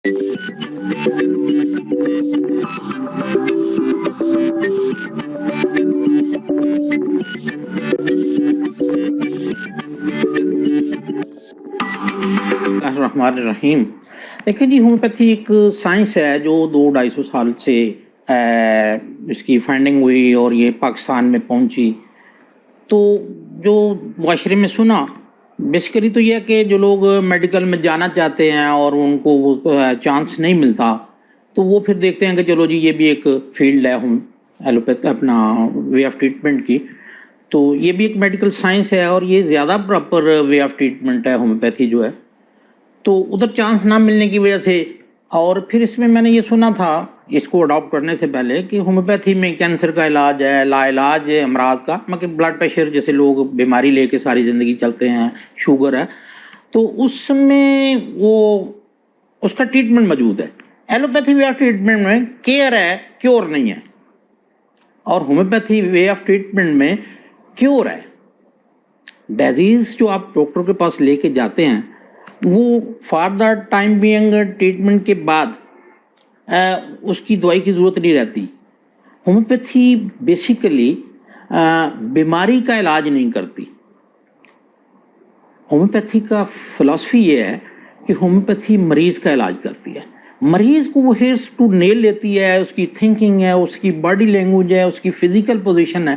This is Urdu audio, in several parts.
الرحمن الرحیم. دیکھیں جی، ہومیوپیتھی ایک سائنس ہے جو 200-250 سال سے اس کی فائنڈنگ ہوئی اور یہ پاکستان میں پہنچی. تو جو معاشرے میں سنا بیسیکلی تو یہ کہ جو لوگ میڈیکل میں جانا چاہتے ہیں اور ان کو وہ چانس نہیں ملتا تو وہ پھر دیکھتے ہیں کہ چلو جی یہ بھی ایک فیلڈ ہے ایلوپیتھ اپنا وے آف ٹریٹمنٹ کی. تو یہ بھی ایک میڈیکل سائنس ہے اور یہ زیادہ پراپر وے آف ٹریٹمنٹ ہے ہومیوپیتھی جو ہے. تو ادھر چانس نہ ملنے کی وجہ سے اور پھر اس میں نے یہ سنا تھا اس کو اڈاپٹ کرنے سے پہلے کہ ہومیوپیتھی میں کینسر کا علاج ہے، لا علاج ہے امراض کا، مطلب بلڈ پریشر جیسے لوگ بیماری لے کے ساری زندگی چلتے ہیں، شوگر ہے، تو اس میں وہ اس کا ٹریٹمنٹ موجود ہے. ایلوپیتھی وے آف ٹریٹمنٹ میں کیئر ہے، کیور نہیں ہے. اور ہومیوپیتھی وے آف ٹریٹمنٹ میں کیور ہے. ڈیزیز جو آپ ڈاکٹر کے پاس لے کے جاتے ہیں وہ for the time being treatment کے بعد اس کی دوائی کی ضرورت نہیں رہتی. ہومیوپیتھی بیسیکلی بیماری کا علاج نہیں کرتی. ہومیوپیتھی کا فلسفی یہ ہے کہ ہومیوپیتھی مریض کا علاج کرتی ہے. مریض کو وہ ہیئرس ٹو نیل لیتی ہے، اس کی تھنکنگ ہے، اس کی باڈی لینگویج ہے، اس کی فزیکل پوزیشن ہے.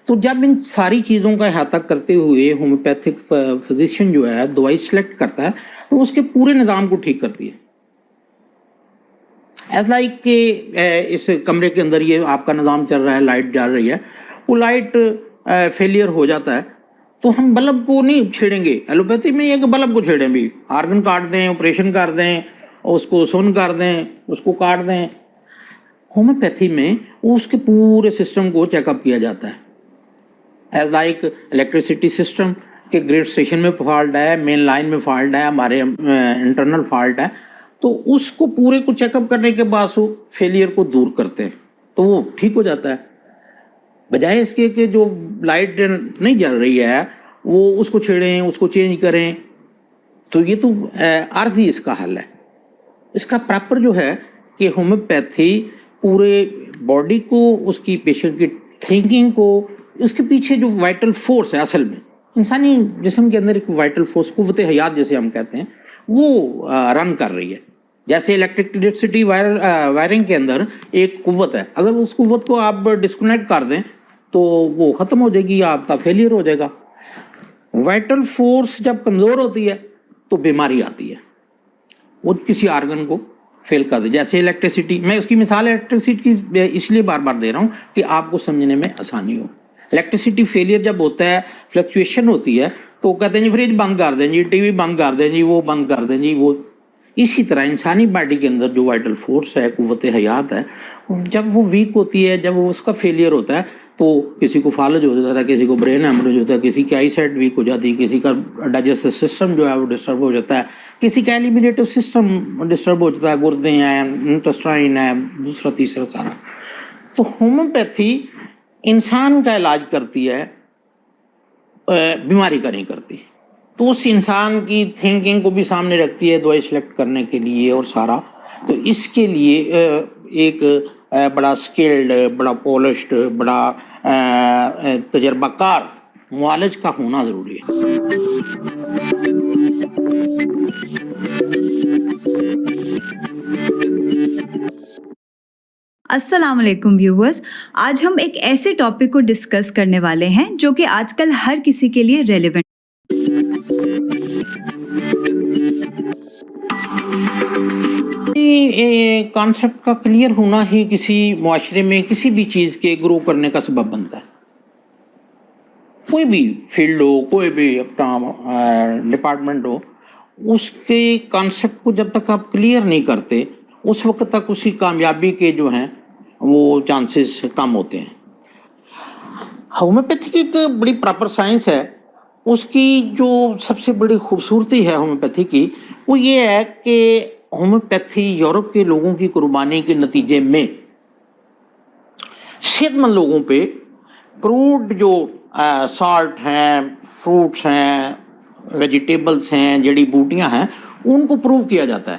تو جب ان ساری چیزوں کا احاطہ کرتے ہوئے ہومیوپیتھک فزیشین جو ہے دوائی سلیکٹ کرتا ہے تو اس کے پورے نظام کو ٹھیک کرتی ہے. ایز لائک کہ اس کمرے کے اندر یہ آپ کا نظام چل رہا ہے، لائٹ جل رہی ہے، وہ لائٹ فیلئر ہو جاتا ہے تو ہم بلب کو نہیں چھیڑیں گے. ایلوپیتھی میں یہ کہ بلب کو چھیڑیں بھی، آرگن کاٹ دیں، آپریشن کر دیں، اس کو سن کر دیں، اس کو کاٹ دیں. ہومیوپیتھی میں اس کے پورے سسٹم کو چیک اپ کیا جاتا ہے. ایز لائک الیکٹریسٹی سسٹم کہ گریڈ اسٹیشن میں فالٹ ہے، مین لائن میں فالٹ ہے، ہمارے انٹرنل فالٹ ہے، تو اس کو پورے کو چیک اپ کرنے کے بعد وہ فیلئر کو دور کرتے ہیں تو وہ ٹھیک ہو جاتا ہے. بجائے اس کے کہ جو لائٹ نہیں جل رہی ہے وہ اس کو چھیڑیں، اس کو چینج کریں. تو یہ تو عارضی اس کا حل ہے. اس کا پراپر جو ہے کہ ہومیوپیتھی پورے باڈی کو، اس کی پیشنٹ کی تھنکنگ کو، اس کے پیچھے جو وائٹل فورس ہے، اصل میں انسانی جسم کے اندر ایک وائٹل فورس، قوت حیات جیسے ہم کہتے ہیں، وہ رن کر رہی ہے. جیسے الیکٹریسٹی وائرنگ کے اندر ایک قوت ہے، اگر اس قوت کو آپ ڈسکنیکٹ کر دیں تو وہ ختم ہو جائے گی، آپ کا فیلئر ہو جائے گا. وائٹل فورس جب کمزور ہوتی ہے تو بیماری آتی ہے، وہ کسی آرگن کو فیل کر دے. جیسے الیکٹریسٹی، میں اس کی مثال الیکٹریسٹی کی اس لیے بار بار دے رہا ہوں کہ آپ کو سمجھنے میں آسانی ہو. الیکٹریسٹی فیلئر جب ہوتا ہے، فلکچویشن ہوتی ہے، تو کہتے ہیں جی فریج بند کر دیں جی، ٹی وی بند کر دیں جی، وہ بند کر دیں جی. وہ اسی طرح انسانی باڈی کے اندر جو وائٹل فورس ہے، قوت حیات ہے، جب وہ ویک ہوتی ہے، جب وہ اس کا فیلئر ہوتا ہے تو کسی کو فالج ہو جاتا ہے، کسی کو برین ہیمریج ہوتا ہے، کسی کی آئی سائٹ ویک ہو جاتی ہے، کسی کا ڈائجسٹو سسٹم جو ہے وہ ڈسٹرب ہو جاتا ہے، کسی کا ایلیمینیٹو سسٹم ڈسٹرب ہو جاتا ہے، گردے ہیں، انٹسٹائن ہے، دوسرا تیسرا سارا. تو ہومیوپیتھی انسان کا علاج کرتی ہے، بیماری کا نہیں کرتی. تو اس انسان کی تھنکنگ کو بھی سامنے رکھتی ہے دوائی سلیکٹ کرنے کے لیے اور سارا. تو اس کے لیے ایک بڑا اسکلڈ، بڑا پالشڈ، بڑا تجربہ کار معالج کا ہونا ضروری ہے. السلام علیکم ویورز. آج ہم ایک ایسے ٹاپک کو ڈسکس کرنے والے ہیں جو کہ آج کل ہر کسی کے لیے ریلیونٹ. کانسیپٹ کا کلیئر ہونا ہی کسی معاشرے میں کسی بھی چیز کے گرو کرنے کا سبب بنتا ہے. کوئی بھی فیلڈ ہو، کوئی بھی اپنا ڈپارٹمنٹ ہو، اس کے کانسیپٹ کو جب تک آپ کلیئر نہیں کرتے اس وقت تک اس کی کامیابی کے جو ہیں وہ چانسز کم ہوتے ہیں. ہومیوپیتھی ایک بڑی پراپر سائنس ہے. اس کی جو سب سے بڑی خوبصورتی ہے ہومیوپیتھی کی وہ یہ ہے کہ ہومیوپیتھی یورپ کے لوگوں کی قربانی کے نتیجے میں صحت مند لوگوں پہ کروڈ جو سالٹ ہیں، فروٹس ہیں، ویجیٹیبلس ہیں، جڑی بوٹیاں ہیں، ان کو پروو کیا جاتا ہے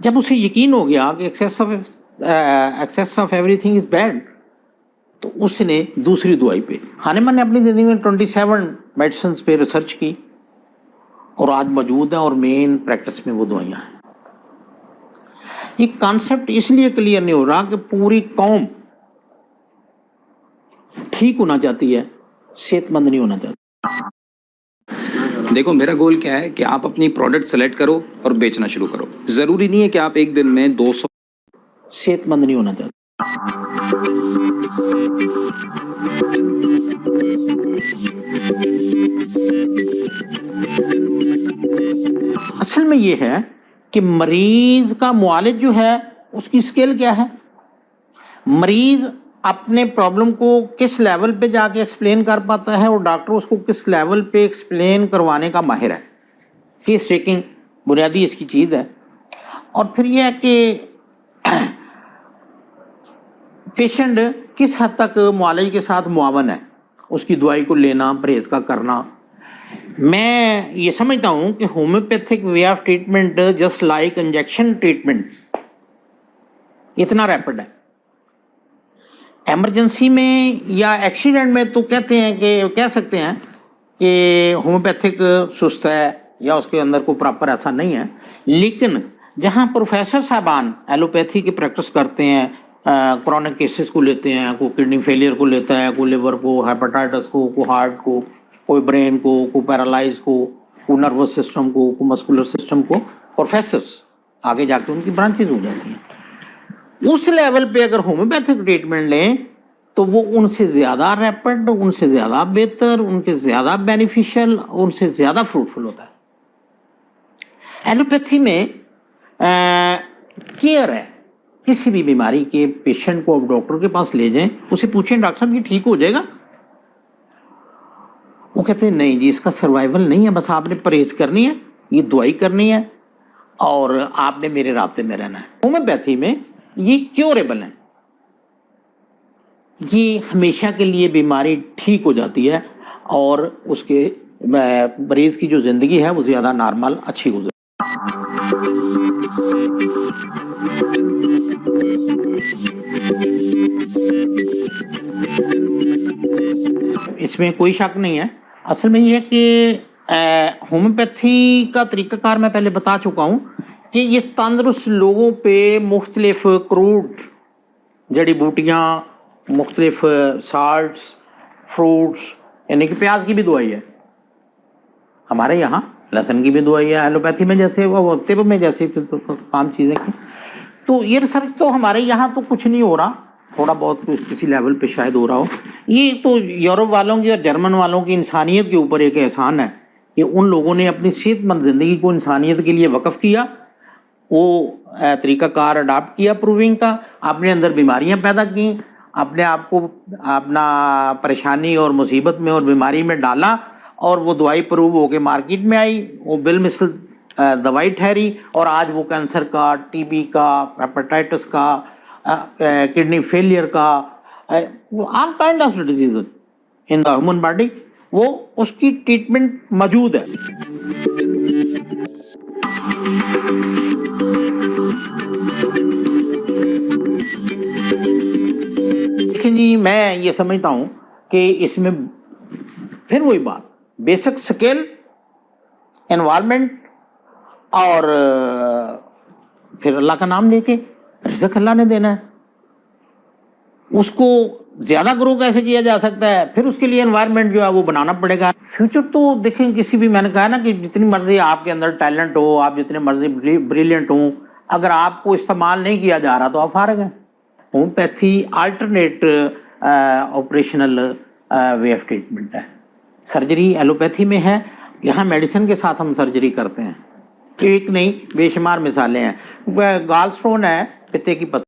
جب اسے یقین ہو گیا کہ access of every thing is bad, تو اس نے دوسری دوائی پہ، ہانیمن نے اپنی زندگی میں 27 میڈیسنس پہ ریسرچ کی اور آج موجود ہیں اور مین پریکٹس میں وہ دوائیاں ہیں۔ یہ کانسیپٹ اس لیے کلیئر نہیں ہو رہا کہ پوری قوم ٹھیک ہونا چاہتی ہے، صحت مند نہیں ہونا چاہتی۔ دیکھو میرا گول کیا ہے کہ آپ اپنی پروڈکٹ سلیکٹ کرو اور بیچنا شروع کرو۔ ضروری نہیں ہے کہ آپ ایک دن میں 200 صحت مند نہیں ہونا چاہتی۔ اصل میں یہ ہے کہ مریض کا معالج جو ہے اس کی اسکیل کیا ہے، مریض اپنے پرابلم کو کس لیول پہ جا کے ایکسپلین کر پاتا ہے اور ڈاکٹر اس کو کس لیول پہ ایکسپلین کروانے کا ماہر ہے، کیس ٹیکنگ بنیادی اس کی چیز ہے۔ اور پھر یہ ہے کہ پیشنٹ کس حد تک معالج کے ساتھ معاون ہے، اس کی دوائی کو لینا، پرہیز کا کرنا۔ میں یہ سمجھتا ہوں کہ homeopathic way of treatment just like injection treatment اتنا ریپڈ ہے۔ ایمرجنسی میں یا ایکسیڈنٹ میں تو کہہ سکتے ہیں کہ ہومیوپیتھک سست ہے یا اس کے اندر کوئی پراپر ایسا نہیں ہے، لیکن جہاں پروفیسر صاحبان ایلوپیتھی کی پریکٹس کرتے ہیں، کرونک کیسز کو لیتے ہیں، کوئی کڈنی فیلئر کو لیتا ہے، کوئی لیور کو، ہیپاٹائٹس کو، کوئی ہارٹ کو، کوئی برین کو، کوئی پیرالائز کو، کوئی نروس سسٹم کو، کوئی مسکولر سسٹم کو، پروفیسرز آگے جا کے ان کی برانچز ہو جاتی ہیں۔ اس لیول پہ اگر ہومیوپیتھک ٹریٹمنٹ لیں تو وہ ان سے زیادہ ریپڈ، ان سے زیادہ بہتر، ان کے زیادہ بینیفیشل، ان سے زیادہ فروٹفل ہوتا ہے۔ ایلوپیتھی میں کیئر ہے، کسی بھی بیماری کے پیشنٹ کو آپ ڈاکٹر کے پاس لے جائیں، اسے پوچھیں ڈاکٹر صاحب یہ ٹھیک ہو جائے گا؟ وہ کہتے ہیں نہیں جی اس کا سروائیول نہیں ہے، بس آپ نے پرہیز کرنی ہے، یہ دوائی کرنی ہے اور آپ نے میرے رابطے میں رہنا ہے۔ ہومیوپیتھی میں یہ کیوریبل ہے، یہ ہمیشہ کے لیے بیماری ٹھیک ہو جاتی ہے اور اس کے مریض کی جو زندگی ہے وہ زیادہ نارمل اچھی گزرتی ہے۔ اس میں کوئی شک نہیں ہے۔ اصل میں یہ ہے کہ ہومیوپیتھی کا طریقہ کار میں پہلے بتا چکا ہوں کہ یہ تندرست لوگوں پہ مختلف کروڈ جڑی بوٹیاں، مختلف سالٹس، فروٹس، یعنی کہ پیاز کی بھی دوائی ہے ہمارے یہاں، لہسن کی بھی دوائی ہے ایلوپیتھی میں، جیسے وہ طب میں جیسے عام چیزیں کی۔ تو یہ ریسرچ تو ہمارے یہاں تو کچھ نہیں ہو رہا، تھوڑا بہت کسی لیول پہ شاید ہو رہا ہو۔ یہ تو یورپ والوں کی اور جرمن والوں کی انسانیت کے اوپر ایک احسان ہے کہ ان لوگوں نے اپنی صحت مند زندگی کو انسانیت کے لیے وقف کیا، وہ طریقہ کار اڈاپٹ کیا پروونگ کا، اپنے اندر بیماریاں پیدا کی، اپنے آپ کو اپنا پریشانی اور مصیبت میں اور بیماری میں ڈالا، اور وہ دوائی پروو ہو کے مارکیٹ میں آئی، وہ بالمثل دوائی ٹھہری، اور آج وہ کینسر کا، ٹی بی کا، ہیپاٹائٹس کا، کڈنی فیلئر کا، all kind of disease in the human body, وہ اس کی ٹریٹمنٹ موجود ہے۔ دیکھیں جی میں یہ سمجھتا ہوں کہ اس میں پھر وہی بات، بیسک سکل، انوائرمنٹ، اور پھر اللہ کا نام لے کے رزق اللہ نے دینا ہے، اس کو زیادہ گرو کیسے کیا جا سکتا ہے، پھر اس کے لیے انوائرمنٹ جو ہے وہ بنانا پڑے گا۔ فیوچر تو دیکھیں کسی بھی، میں نے کہا نا کہ جتنی مرضی آپ کے اندر ٹیلنٹ ہو، آپ جتنے مرضی بریلینٹ ہوں، اگر آپ کو استعمال نہیں کیا جا رہا تو آپ فارغ ہیں۔ Homeopathy alternate operational way of treatment ہے۔ سرجری ایلوپیتھی میں ہے، یہاں میڈیسن کے ساتھ ہم سرجری کرتے ہیں، ایک نہیں بے شمار مثالیں ہیں۔ گال سٹون ہے، پتے کی پتھری